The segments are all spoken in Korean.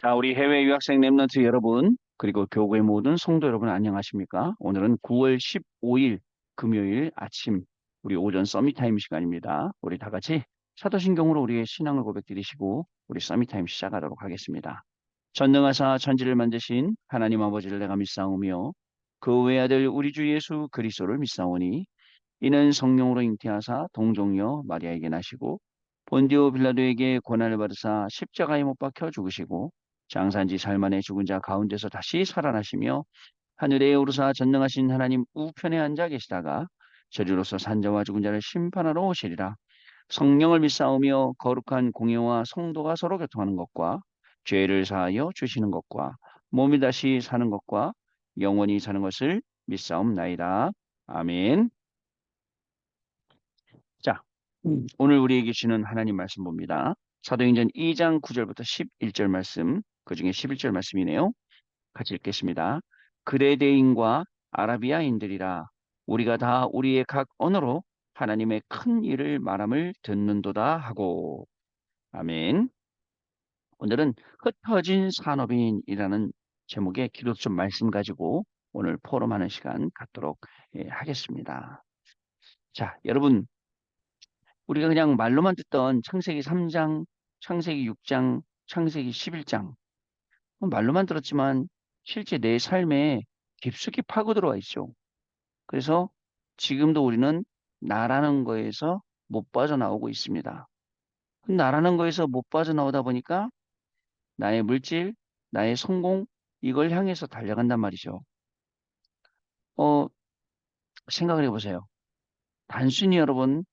자, 우리 해외 유학생 랩런트 여러분, 그리고 교구의 모든 성도 여러분 안녕하십니까? 오늘은 9월 15일 금요일 아침 우리 오전 서밋타임 시간입니다. 우리 다 같이 사도신경으로 우리의 신앙을 고백드리시고 우리 서밋타임 시작하도록 하겠습니다. 전능하사 천지를 만드신 하나님 아버지를 내가 믿사오며 그 외아들 우리 주 예수 그리스도를 믿사오니 이는 성령으로 잉태하사 동정녀 마리아에게 나시고 본디오 빌라도에게 고난을 받으사 십자가에 못 박혀 죽으시고 장사한지 살만에 죽은 자 가운데서 다시 살아나시며 하늘에 오르사 전능하신 하나님 우편에 앉아 계시다가 저리로서 산자와 죽은 자를 심판하러 오시리라. 성령을 믿사오며 거룩한 공예와 성도가 서로 교통하는 것과 죄를 사하여 주시는 것과 몸이 다시 사는 것과 영원히 사는 것을 믿사옵나이다. 아멘. 자, 오늘 우리에게 주는 하나님 말씀 봅니다. 사도행전 2장 9절부터 11절 말씀, 그 중에 11절 말씀이네요. 같이 읽겠습니다. 그레데인과 아라비아인들이라 우리가 다 우리의 각 언어로 하나님의 큰 일을 말함을 듣는도다 하고. 아멘. 오늘은 흩어진 산업인이라는 제목의 기독적 말씀 가지고 오늘 포럼하는 시간 갖도록 하겠습니다. 자, 여러분, 우리가 그냥 말로만 듣던 창세기 3장, 창세기 6장, 창세기 11장 말로만 들었지만 실제 내 삶에 깊숙이 파고 들어와 있죠. 그래서 지금도 우리는 나라는 거에서 못 빠져나오고 있습니다. 나라는 거에서 못 빠져나오다 보니까 나의 물질, 나의 성공 이걸 향해서 달려간단 말이죠. 어, 생각을 해보세요. 단순히 여러분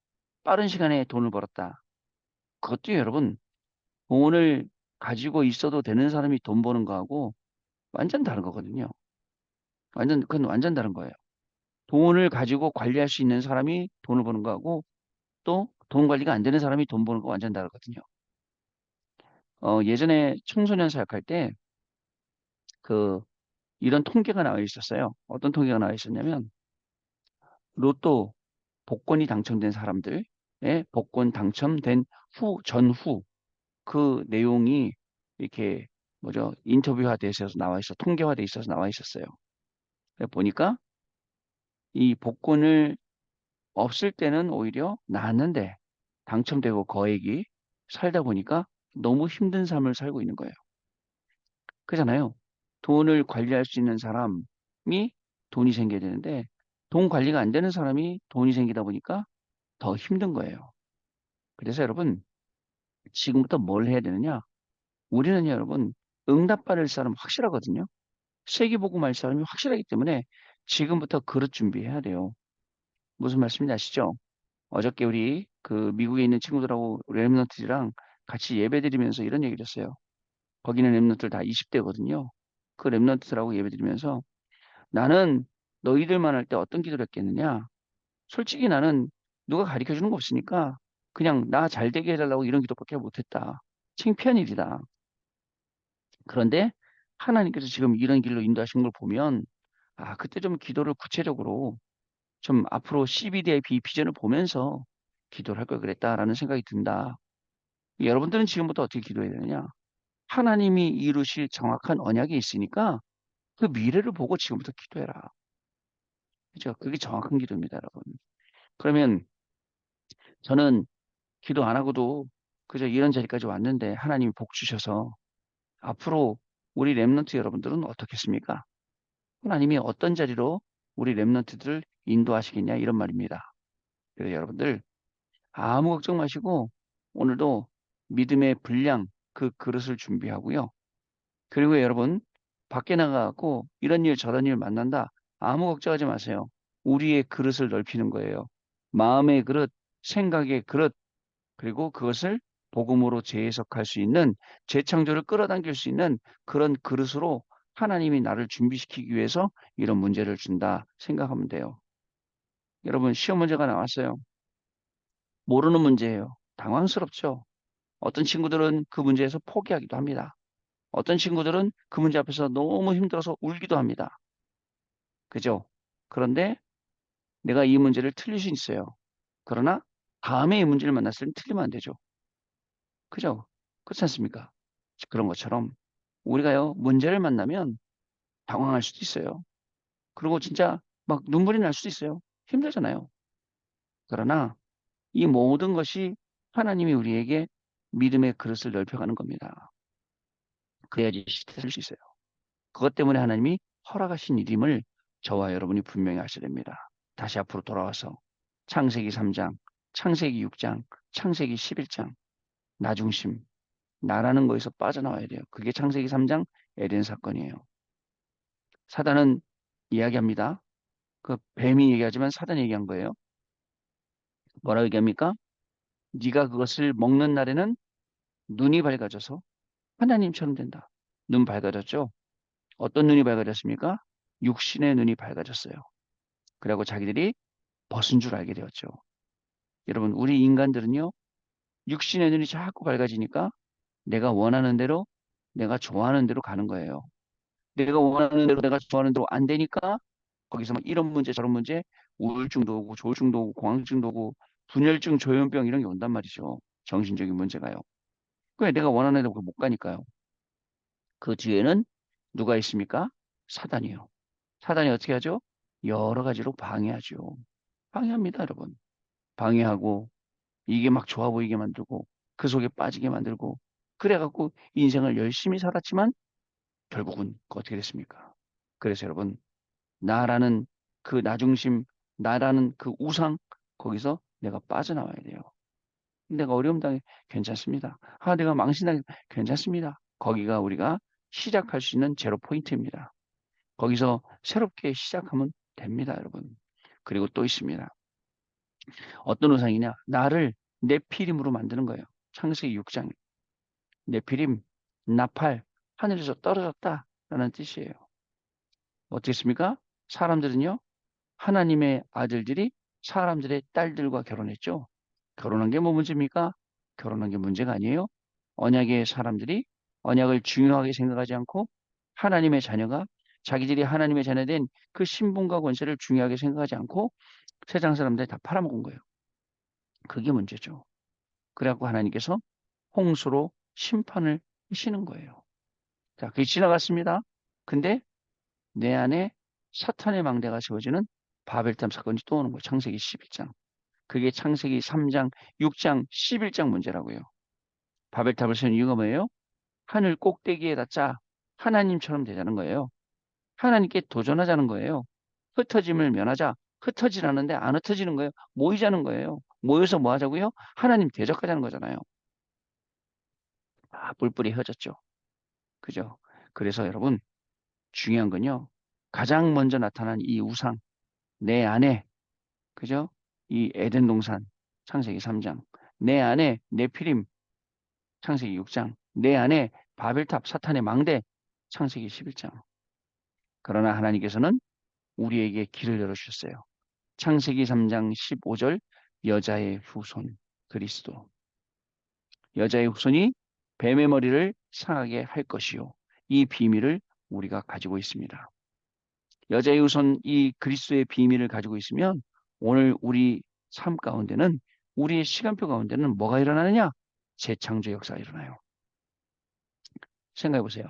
빠른 시간에 돈을 벌었다. 그것도 여러분 돈을 가지고 있어도 되는 사람이 돈 버는 거하고 완전 다른 거거든요. 그건 완전 다른 거예요. 돈을 가지고 관리할 수 있는 사람이 돈을 버는 거하고 또 돈 관리가 안 되는 사람이 돈 버는 거 완전 다르거든요. 예전에 청소년 사역할 때 그 이런 통계가 나와 있었어요. 어떤 통계가 나와 있었냐면 로또 복권이 당첨된 사람들의 복권 당첨된 전후 그 내용이 이렇게 뭐죠? 인터뷰화돼 있어서 나와 있어 통계화돼 있어서 나와 있었어요. 보니까 이 복권을 없을 때는 오히려 나았는데 당첨되고 거액이 살다 보니까 너무 힘든 삶을 살고 있는 거예요. 그잖아요. 돈을 관리할 수 있는 사람이 돈이 생겨야 되는데 돈 관리가 안 되는 사람이 돈이 생기다 보니까 더 힘든 거예요. 그래서 여러분 지금부터 뭘 해야 되느냐? 우리는 여러분 응답받을 사람 확실하거든요. 세계복음할 사람이 확실하기 때문에 지금부터 그릇 준비해야 돼요. 무슨 말씀인지 아시죠? 어저께 우리 그 미국에 있는 친구들하고 랩런트랑 같이 예배드리면서 이런 얘기를 했어요. 거기는 랩런트들 다 20대거든요. 그 랩런트들하고 예배드리면서 나는 너희들만 할 때 어떤 기도를 했겠느냐? 솔직히 나는 누가 가르쳐 주는 거 없으니까 그냥 나 잘 되게 해달라고 이런 기도밖에 못했다. 창피한 일이다. 그런데 하나님께서 지금 이런 길로 인도하신 걸 보면 아, 그때 좀 기도를 구체적으로 좀 앞으로 CBDIP 비전을 보면서 기도를 할 걸 그랬다라는 생각이 든다. 여러분들은 지금부터 어떻게 기도해야 되느냐? 하나님이 이루실 정확한 언약이 있으니까 그 미래를 보고 지금부터 기도해라. 그죠? 그게 정확한 기도입니다, 여러분. 그러면 저는 기도 안 하고도 그저 이런 자리까지 왔는데 하나님이 복 주셔서 앞으로 우리 랩런트 여러분들은 어떻겠습니까? 하나님이 어떤 자리로 우리 랩런트들을 인도하시겠냐 이런 말입니다. 그래서 여러분들 아무 걱정 마시고 오늘도 믿음의 분량 그 그릇을 준비하고요. 그리고 여러분 밖에 나가고 이런 일 저런 일 만난다. 아무 걱정하지 마세요. 우리의 그릇을 넓히는 거예요. 마음의 그릇, 생각의 그릇, 그리고 그것을 복음으로 재해석할 수 있는 재창조를 끌어당길 수 있는 그런 그릇으로 하나님이 나를 준비시키기 위해서 이런 문제를 준다 생각하면 돼요. 여러분 시험 문제가 나왔어요. 모르는 문제예요. 당황스럽죠. 어떤 친구들은 그 문제에서 포기하기도 합니다. 어떤 친구들은 그 문제 앞에서 너무 힘들어서 울기도 합니다. 그죠? 그런데 내가 이 문제를 틀릴 수 있어요. 그러나 다음에 이 문제를 만났을 때 틀리면 안 되죠. 그죠? 그렇지 않습니까? 그런 것처럼 우리가요, 문제를 만나면 당황할 수도 있어요. 그리고 진짜 막 눈물이 날 수도 있어요. 힘들잖아요. 그러나 이 모든 것이 하나님이 우리에게 믿음의 그릇을 넓혀가는 겁니다. 그래야지 시대를 수 있어요. 그것 때문에 하나님이 허락하신 일임을 저와 여러분이 분명히 아셔야 됩니다. 다시 앞으로 돌아와서 창세기 3장, 창세기 6장, 창세기 11장, 나중심, 나라는 거에서 빠져나와야 돼요. 그게 창세기 3장 에덴 사건이에요. 사단은 이야기합니다. 그 뱀이 얘기하지만 사단이 얘기한 거예요. 뭐라고 얘기합니까? 네가 그것을 먹는 날에는 눈이 밝아져서 하나님처럼 된다. 눈 밝아졌죠? 어떤 눈이 밝아졌습니까? 육신의 눈이 밝아졌어요. 그리고 자기들이 벗은 줄 알게 되었죠. 여러분, 우리 인간들은요, 육신의 눈이 자꾸 밝아지니까 내가 원하는 대로, 내가 좋아하는 대로 가는 거예요. 내가 원하는 대로, 내가 좋아하는 대로 안 되니까 거기서 막 이런 문제, 저런 문제, 우울증도 오고, 조울증도 오고, 공황증도 오고, 분열증, 조현병 이런 게 온단 말이죠. 정신적인 문제가요. 그래, 내가 원하는 대로 못 가니까요. 그 뒤에는 누가 있습니까? 사단이요. 사단이 어떻게 하죠? 여러 가지로 방해하죠. 방해합니다, 여러분. 방해하고, 이게 막 좋아 보이게 만들고, 그 속에 빠지게 만들고, 그래갖고 인생을 열심히 살았지만, 결국은 어떻게 됐습니까? 그래서 여러분, 나라는 그 나중심, 나라는 그 우상, 거기서 내가 빠져나와야 돼요. 내가 어려움 당해 괜찮습니다. 아, 내가 망신당해 괜찮습니다. 거기가 우리가 시작할 수 있는 제로 포인트입니다. 거기서 새롭게 시작하면 됩니다, 여러분. 그리고 또 있습니다. 어떤 우상이냐? 나를 네피림으로 만드는 거예요. 창세기 6장. 네피림, 나팔, 하늘에서 떨어졌다라는 뜻이에요. 어떻겠습니까? 사람들은요, 하나님의 아들들이 사람들의 딸들과 결혼했죠. 결혼한 게 뭐 문제입니까? 결혼한 게 문제가 아니에요. 언약의 사람들이 언약을 중요하게 생각하지 않고 하나님의 자녀가 자기들이 하나님의 자녀된 그 신분과 권세를 중요하게 생각하지 않고 세상 사람들이 다 팔아먹은 거예요. 그게 문제죠. 그래갖고 하나님께서 홍수로 심판을 하시는 거예요. 자, 그게 지나갔습니다. 근데 내 안에 사탄의 망대가 세워지는 바벨탑 사건이 또 오는 거예요. 창세기 11장. 그게 창세기 3장, 6장, 11장 문제라고요. 바벨탑을 세운 이유가 뭐예요? 하늘 꼭대기에 닿자 하나님처럼 되자는 거예요. 하나님께 도전하자는 거예요. 흩어짐을 면하자. 흩어지라는데 안 흩어지는 거예요. 모이자는 거예요. 모여서 뭐 하자고요? 하나님 대적하자는 거잖아요. 아, 뿔뿔이 흩어졌죠. 그죠? 그래서 여러분, 중요한 건요. 가장 먼저 나타난 이 우상, 내 안에, 그죠? 이 에덴 동산, 창세기 3장, 내 안에 네피림, 창세기 6장, 내 안에 바벨탑, 사탄의 망대, 창세기 11장. 그러나 하나님께서는 우리에게 길을 열어주셨어요. 창세기 3장 15절, 여자의 후손, 그리스도. 여자의 후손이 뱀의 머리를 상하게 할 것이요. 이 비밀을 우리가 가지고 있습니다. 여자의 후손 이 그리스도의 비밀을 가지고 있으면 오늘 우리 삶 가운데는 우리의 시간표 가운데는 뭐가 일어나느냐? 재창조 역사가 일어나요. 생각해 보세요.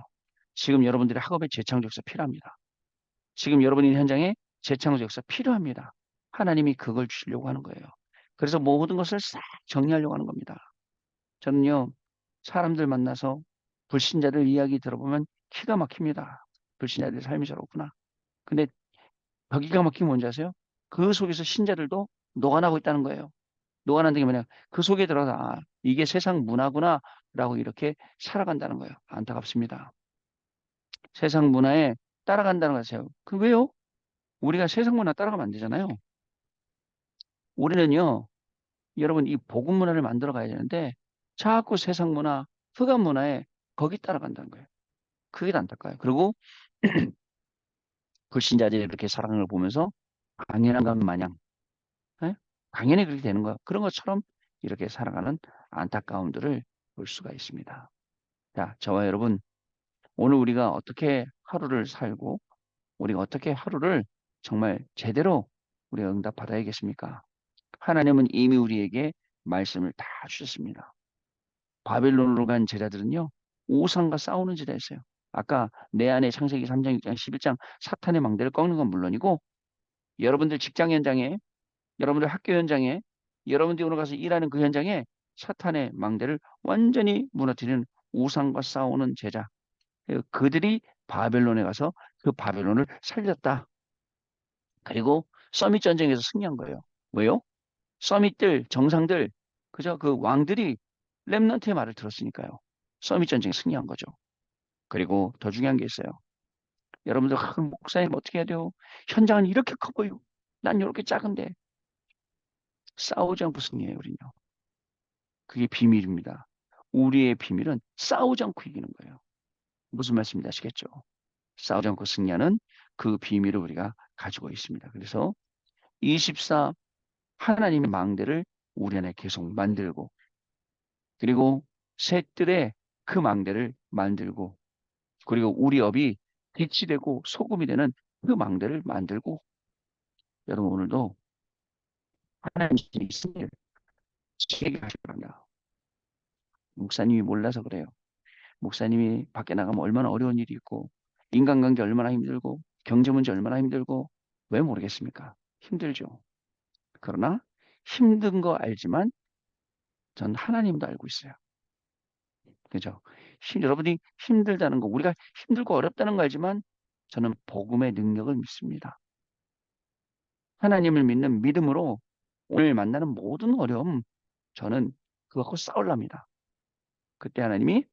지금 여러분들의 학업에 재창조 역사 필요합니다. 지금 여러분이 현장에 재창조 역사 필요합니다. 하나님이 그걸 주시려고 하는 거예요. 그래서 모든 것을 싹 정리하려고 하는 겁니다. 저는요, 사람들 만나서 불신자들 이야기 들어보면 기가 막힙니다. 불신자들의 삶이 저렇구나. 근데 더 기가 막힌 게 뭔지 아세요? 그 속에서 신자들도 녹아나고 있다는 거예요. 녹아난다는 게 뭐냐? 그 속에 들어서 아, 이게 세상 문화구나 라고 이렇게 살아간다는 거예요. 안타깝습니다. 세상 문화에 따라간다는 거세요. 그 왜요? 우리가 세상 문화 따라가면 안 되잖아요. 우리는요, 여러분 이 복음 문화를 만들어 가야 되는데 자꾸 세상 문화, 흑암 문화에 거기 따라간다는 거예요. 그게 안타까워요. 그리고 불신자들이 이렇게 살아가는 걸 보면서 당연한 것 마냥 예? 당연히 그렇게 되는 거 그런 것처럼 이렇게 살아가는 안타까움들을 볼 수가 있습니다. 자, 저와 여러분 오늘 우리가 어떻게 하루를 살고 우리가 어떻게 하루를 정말 제대로 우리가 응답받아야겠습니까? 하나님은 이미 우리에게 말씀을 다 주셨습니다. 바벨론으로 간 제자들은요, 우상과 싸우는 제자였어요. 아까 내 안에 창세기 3장, 6장, 11장 사탄의 망대를 꺾는 건 물론이고 여러분들 직장 현장에, 여러분들 학교 현장에, 여러분들이 오늘 가서 일하는 그 현장에 사탄의 망대를 완전히 무너뜨리는 우상과 싸우는 제자. 그들이 바벨론에 가서 그 바벨론을 살렸다. 그리고 서밋 전쟁에서 승리한 거예요. 왜요? 서밋들, 정상들, 그저 그 왕들이 렘넌트의 말을 들었으니까요. 서밋 전쟁에 승리한 거죠. 그리고 더 중요한 게 있어요. 여러분들, 목사님 어떻게 해야 돼요? 현장은 이렇게 커 보이고, 난 이렇게 작은데. 싸우지 않고 승리해요, 우리는요. 그게 비밀입니다. 우리의 비밀은 싸우지 않고 이기는 거예요. 무슨 말씀인지 아시겠죠? 싸우지 않고 승리하는 그 비밀을 우리가 가지고 있습니다. 그래서 24 하나님의 망대를 우리 안에 계속 만들고 그리고 셋들의 그 망대를 만들고 그리고 우리 업이 빛이 되고 소금이 되는 그 망대를 만들고 여러분 오늘도 하나님의 승리를 지키게 하시기 바랍니다. 목사님이 몰라서 그래요. 목사님이 밖에 나가면 얼마나 어려운 일이 있고 인간관계 얼마나 힘들고 경제 문제 얼마나 힘들고 왜 모르겠습니까? 힘들죠. 그러나 힘든 거 알지만 전 하나님도 알고 있어요. 그죠? 여러분이 힘들다는 거, 우리가 힘들고 어렵다는 거 알지만 저는 복음의 능력을 믿습니다. 하나님을 믿는 믿음으로 오늘 만나는 모든 어려움, 저는 그거 갖고 싸울랍니다. 그때 하나님이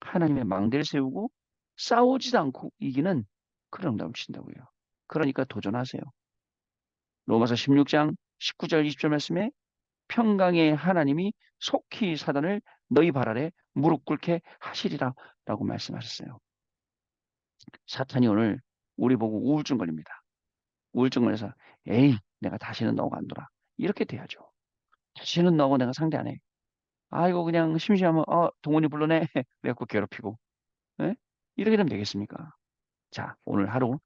하나님의 망대를 세우고 싸우지도 않고 이기는 그런 응답을 주신다고요. 그러니까 도전하세요. 로마서 16장 19절 20절 말씀에 평강의 하나님이 속히 사단을 너희 발 아래 무릎 꿇게 하시리라 라고 말씀하셨어요. 사탄이 오늘 우리 보고 우울증 걸립니다. 우울증 걸려서 에이 내가 다시는 너하고 안 놀아. 이렇게 돼야죠. 다시는 너하고 내가 상대 안 해. 아이고 그냥 심심하면 동원이 불러내. 그래갖고 괴롭히고. 예? 이렇게 되면 되겠습니까? 자 오늘 하루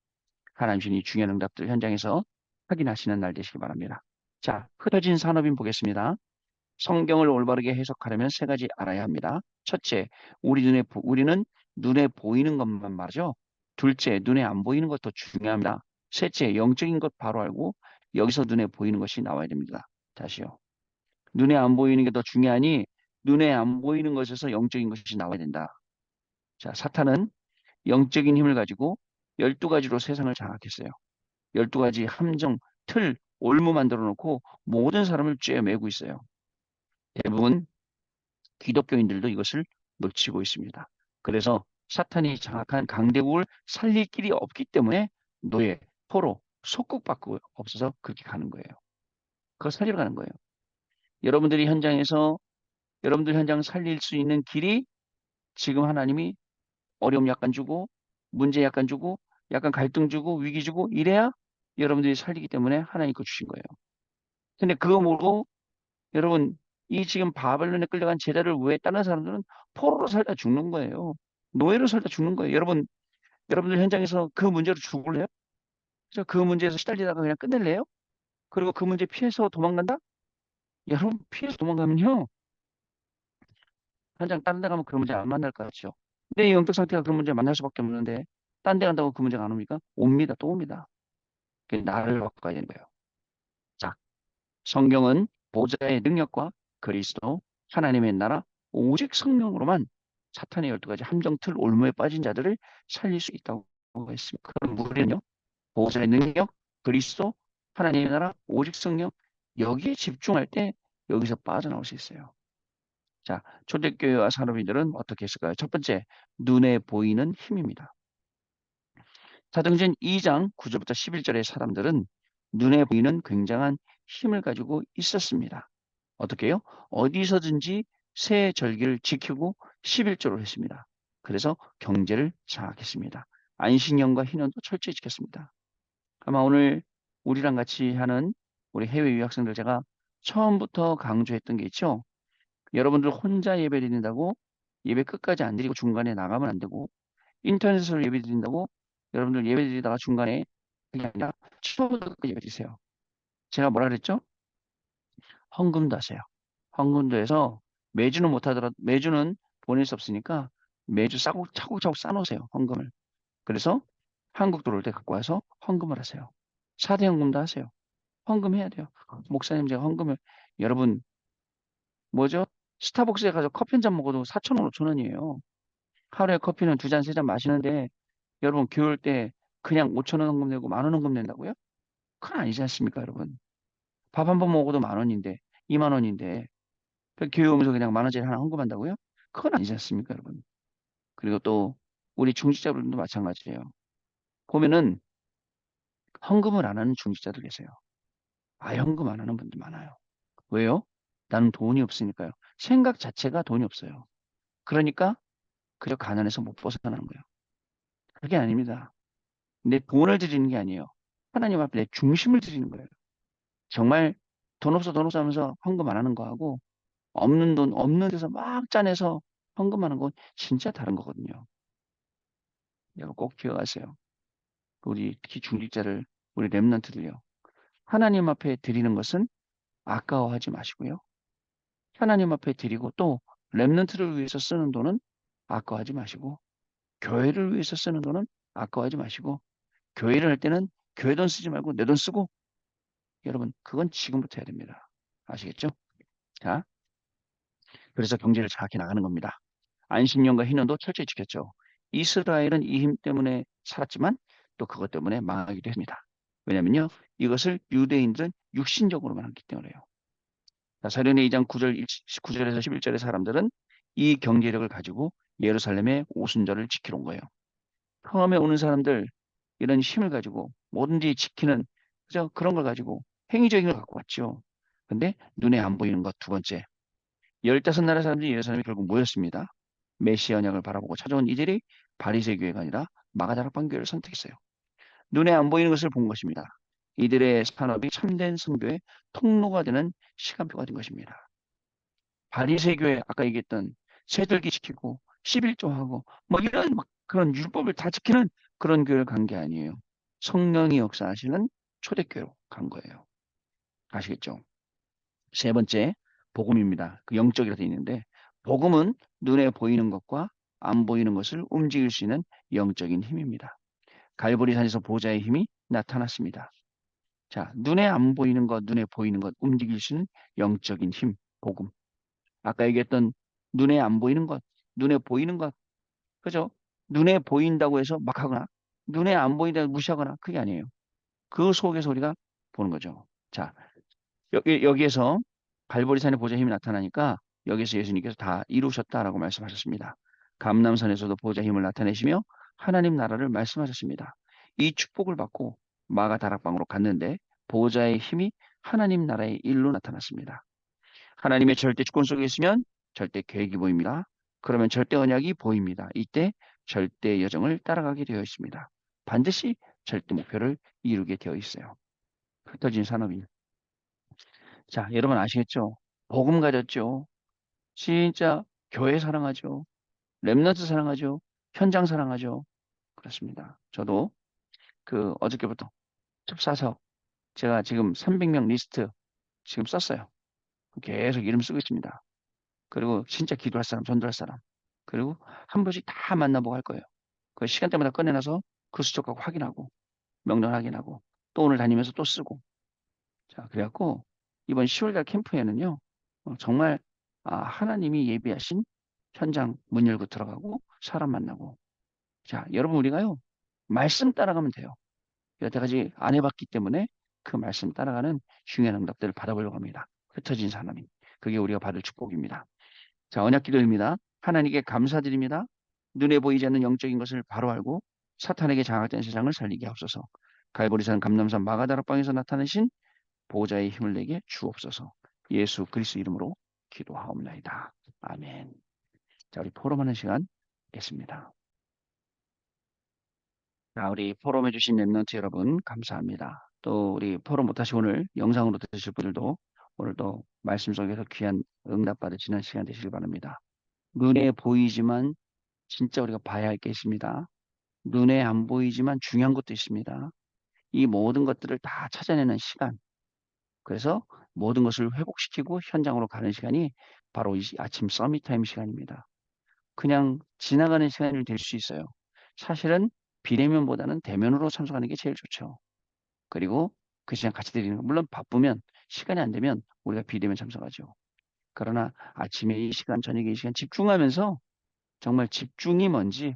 하나님 주신 이 중요한 응답들 현장에서 확인하시는 날 되시기 바랍니다. 자 흩어진 산업인 보겠습니다. 성경을 올바르게 해석하려면 세 가지 알아야 합니다. 첫째, 우리는 눈에 보이는 것만 말하죠. 둘째, 눈에 안 보이는 것도 중요합니다. 셋째, 영적인 것 바로 알고 여기서 눈에 보이는 것이 나와야 됩니다. 다시요. 눈에 안 보이는 게 더 중요하니 눈에 안 보이는 것에서 영적인 것이 나와야 된다. 자, 사탄은 영적인 힘을 가지고 12가지로 세상을 장악했어요. 12가지 함정, 틀, 올무 만들어 놓고 모든 사람을 쬐 매고 있어요. 대부분 기독교인들도 이것을 놓치고 있습니다. 그래서 사탄이 장악한 강대국을 살릴 길이 없기 때문에 노예, 포로, 속국밖에 없어서 그렇게 가는 거예요. 그거 살리러 가는 거예요. 여러분들이 현장에서 여러분들 현장 살릴 수 있는 길이 지금 하나님이 어려움 약간 주고 문제 약간 주고 약간 갈등 주고 위기 주고 이래야 여러분들이 살리기 때문에 하나님 거 주신 거예요. 근데 그거 모르고 여러분, 이 지금 바벨론에 끌려간 제자를 왜 다른 사람들은 포로로 살다 죽는 거예요. 노예로 살다 죽는 거예요. 여러분들 현장에서 그 문제로 죽을래요? 그 문제에서 시달리다가 그냥 끝낼래요? 그리고 그 문제 피해서 도망간다? 여러분, 피해서 도망가면요. 현장 다른 데 가면 그 문제 안 만날 것 같죠. 내 영적 상태가 그 문제 만날 수밖에 없는데, 딴 데 간다고 그 문제가 안 옵니까? 옵니다. 또 옵니다. 나를 바꿔야 되는 거예요. 자, 성경은 보좌의 능력과 그리스도, 하나님의 나라, 오직 성령으로만 사탄의 12가지 함정틀 올무에 빠진 자들을 살릴 수 있다고 했습니다. 그럼 우리는요, 보좌의 능력, 그리스도, 하나님의 나라, 오직 성령, 여기에 집중할 때 여기서 빠져나올 수 있어요. 자, 초대교회와 산업인들은 어떻게 했을까요? 첫 번째, 눈에 보이는 힘입니다. 사도행전 2장 9절부터 11절의 사람들은 눈에 보이는 굉장한 힘을 가지고 있었습니다. 어떻게 해요? 어디서든지 새 절기를 지키고 11조를 했습니다. 그래서 경제를 장악했습니다. 안식년과 희년도 철저히 지켰습니다. 아마 오늘 우리랑 같이 하는 우리 해외 유학생들 제가 처음부터 강조했던 게 있죠. 여러분들 혼자 예배 드린다고 예배 끝까지 안 드리고 중간에 나가면 안 되고 인터넷으로 예배 드린다고 여러분들 예배 드리다가 중간에 그게 아니라 처음부터 끝까지 예배 드리세요. 제가 뭐라 그랬죠? 헌금도 하세요. 헌금도 해서 매주는 못하더라도 매주는 보낼 수 없으니까 매주 차곡차곡 쌓아놓으세요. 헌금을. 그래서 한국 들어올 때 갖고 와서 헌금을 하세요. 4대 헌금도 하세요. 헌금해야 돼요. 목사님 제가 헌금을 여러분 뭐죠? 스타벅스에 가서 커피 한 잔 먹어도 4,000원, 5,000원이에요. 하루에 커피는 두 잔, 세 잔 마시는데 여러분 교회 올 때 그냥 5,000원 헌금 내고 10,000원 헌금 낸다고요? 그건 아니지 않습니까, 여러분? 밥 한 번 먹어도 10,000원인데 20,000원인데 그 교회 오면서 그냥 10,000원짜리 하나 헌금한다고요? 그건 아니지 않습니까, 여러분? 그리고 또 우리 중직자분들도 마찬가지예요. 보면은 헌금을 안 하는 중직자들 계세요. 아예 헌금 안 하는 분들 많아요. 왜요? 나는 돈이 없으니까요. 생각 자체가 돈이 없어요. 그러니까 그저 가난해서 못 벗어나는 거예요. 그게 아닙니다. 내 돈을 드리는 게 아니에요. 하나님 앞에 내 중심을 드리는 거예요. 정말 돈 없어 하면서 헌금 안 하는 거하고 없는 돈 없는 데서 막 짜내서 헌금하는 건 진짜 다른 거거든요. 여러분 꼭 기억하세요. 우리 특히 중직자를 우리 렘넌트들요. 하나님 앞에 드리는 것은 아까워하지 마시고요. 하나님 앞에 드리고 또 렘넌트를 위해서 쓰는 돈은 아까워하지 마시고 교회를 위해서 쓰는 돈은 아까워하지 마시고 교회를 할 때는 교회 돈 쓰지 말고 내 돈 쓰고 여러분 그건 지금부터 해야 됩니다. 아시겠죠? 자, 그래서 경제를 장악해 나가는 겁니다. 안식년과 희년도 철저히 지켰죠. 이스라엘은 이 힘 때문에 살았지만 또 그것 때문에 망하기도 했습니다. 왜냐면요. 이것을 유대인들은 육신적으로만 하기 때문에요. 자, 사도행전 2장 9절에서 11절의 사람들은 이 경제력을 가지고 예루살렘의 오순절을 지키러 온 거예요. 처음에 오는 사람들 이런 힘을 가지고 뭐든지 지키는 그저 그런 걸 가지고 행위적인 걸 갖고 왔죠. 근데 눈에 안 보이는 것 두 번째. 15나라 사람들이 예루살렘에 결국 모였습니다. 메시아 언약을 바라보고 찾아온 이들이 바리새 교회가 아니라 마가다락방 교회를 선택했어요. 눈에 안 보이는 것을 본 것입니다. 이들의 산업이 참된 선교의 통로가 되는 시간표가 된 것입니다. 바리새 교회 아까 얘기했던 세들기 지키고 11조하고 뭐 이런 막 그런 율법을 다 지키는 그런 교회를 간 게 아니에요. 성령이 역사하시는 초대교회로 간 거예요. 아시겠죠? 세 번째, 복음입니다. 그 영적이라 되어 있는데 복음은 눈에 보이는 것과 안 보이는 것을 움직일 수 있는 영적인 힘입니다. 갈보리산에서 보좌의 힘이 나타났습니다. 자, 눈에 안 보이는 것, 눈에 보이는 것 움직일 수 있는 영적인 힘, 복음. 아까 얘기했던 눈에 안 보이는 것, 눈에 보이는 것, 그죠? 눈에 보인다고 해서 막 하거나, 눈에 안 보인다고 무시하거나, 그게 아니에요. 그 속에서 우리가 보는 거죠. 자, 여기에서 갈보리산의 보좌 힘이 나타나니까 여기서 예수님께서 다 이루셨다라고 말씀하셨습니다. 감람산에서도 보좌 힘을 나타내시며 하나님 나라를 말씀하셨습니다. 이 축복을 받고 마가 다락방으로 갔는데 보좌의 힘이 하나님 나라의 일로 나타났습니다. 하나님의 절대 주권 속에 있으면 절대 계획이 보입니다. 그러면 절대 언약이 보입니다. 이때 절대 여정을 따라가게 되어 있습니다. 반드시 절대 목표를 이루게 되어 있어요. 흩어진 산업이. 자, 여러분 아시겠죠? 복음 가졌죠? 진짜 교회 사랑하죠? 렘넌트 사랑하죠? 현장 사랑하죠? 그렇습니다. 저도 그 어저께부터 쭉 싸서 제가 지금 300명 리스트 지금 썼어요. 계속 이름 쓰고 있습니다. 그리고 진짜 기도할 사람, 전도할 사람. 그리고 한 번씩 다 만나보고 할 거예요. 그 시간대마다 꺼내놔서 그 수적하고 확인하고, 명단 확인하고, 또 오늘 다니면서 또 쓰고. 자, 그래갖고 이번 10월달 캠프에는요, 정말 하나님이 예비하신 현장 문 열고 들어가고 사람 만나고. 자, 여러분 우리가요, 말씀 따라가면 돼요. 여태까지 안 해봤기 때문에 그 말씀 따라가는 중요한 응답들을 받아보려고 합니다. 흩어진 사람이. 그게 우리가 받을 축복입니다. 자, 언약 기도입니다. 하나님께 감사드립니다. 눈에 보이지 않는 영적인 것을 바로 알고 사탄에게 장악된 세상을 살리게 하옵소서. 갈보리산 감람산 마가다락방에서 나타내신 보호자의 힘을 내게 주옵소서. 예수 그리스도 이름으로 기도하옵나이다. 아멘. 자, 우리 포럼하는 시간 있겠습니다. 자, 우리 포럼해 주신 랩런트 여러분 감사합니다. 또 우리 포럼 못하시 오늘 영상으로 들으실 분들도 오늘도 말씀 속에서 귀한 응답 받으시는 시간 되시길 바랍니다. 눈에 보이지만 진짜 우리가 봐야 할 게 있습니다. 눈에 안 보이지만 중요한 것도 있습니다. 이 모든 것들을 다 찾아내는 시간. 그래서 모든 것을 회복시키고 현장으로 가는 시간이 바로 이 아침 서밋타임 시간입니다. 그냥 지나가는 시간이 될 수 있어요. 사실은 비대면보다는 대면으로 참석하는 게 제일 좋죠. 그리고 그 시간 같이 드리는 거. 물론 바쁘면 시간이 안 되면 우리가 비대면 참석하죠. 그러나 아침에 이 시간, 저녁에 이 시간 집중하면서 정말 집중이 뭔지,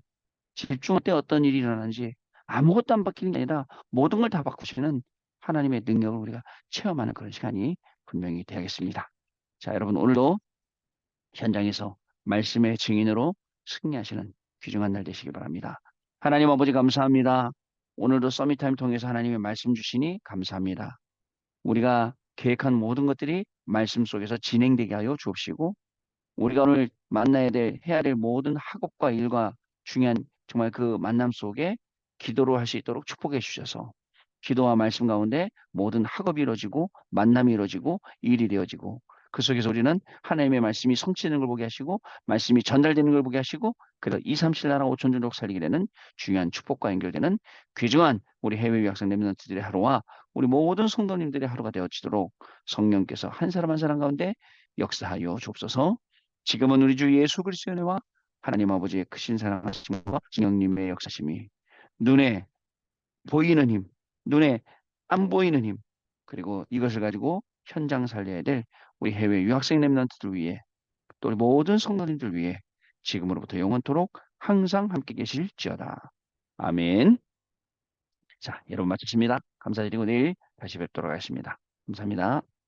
집중할 때 어떤 일이 일어나는지 아무것도 안 바뀌는 게 아니라 모든 걸 다 바꾸시는 하나님의 능력을 우리가 체험하는 그런 시간이 분명히 되겠습니다. 자, 여러분 오늘도 현장에서 말씀의 증인으로 승리하시는 귀중한 날 되시길 바랍니다. 하나님 아버지 감사합니다. 오늘도 서밋타임 통해서 하나님의 말씀 주시니 감사합니다. 우리가 계획한 모든 것들이 말씀 속에서 진행되게 하여 주옵시고 우리가 오늘 만나야 될, 해야 될 모든 학업과 일과 중요한 정말 그 만남 속에 기도로 할 수 있도록 축복해 주셔서 기도와 말씀 가운데 모든 학업이 이루어지고 만남이 이루어지고 일이 되어지고 그 속에서 우리는 하나님의 말씀이 성취되는 걸 보게 하시고 말씀이 전달되는 걸 보게 하시고 그래서 2, 3, 7 나라 5천 종족 살리게 되는 중요한 축복과 연결되는 귀중한 우리 해외 유학생 렘넌트들의 하루와 우리 모든 성도님들의 하루가 되어지도록 성령께서 한 사람 한 사람 가운데 역사하여 주옵소서. 지금은 우리 주 예수 그리스도의 은혜와 하나님 아버지의 크신 사랑하심과 성령님의 역사심이 눈에 보이는 힘, 눈에 안 보이는 힘, 그리고 이것을 가지고 현장 살려야 될 우리 해외 유학생 랩런트들 위해 또 우리 모든 성도님들 위해 지금으로부터 영원토록 항상 함께 계실지어다. 아멘. 자, 여러분 마쳤습니다. 감사드리고 내일 다시 뵙도록 하겠습니다. 감사합니다.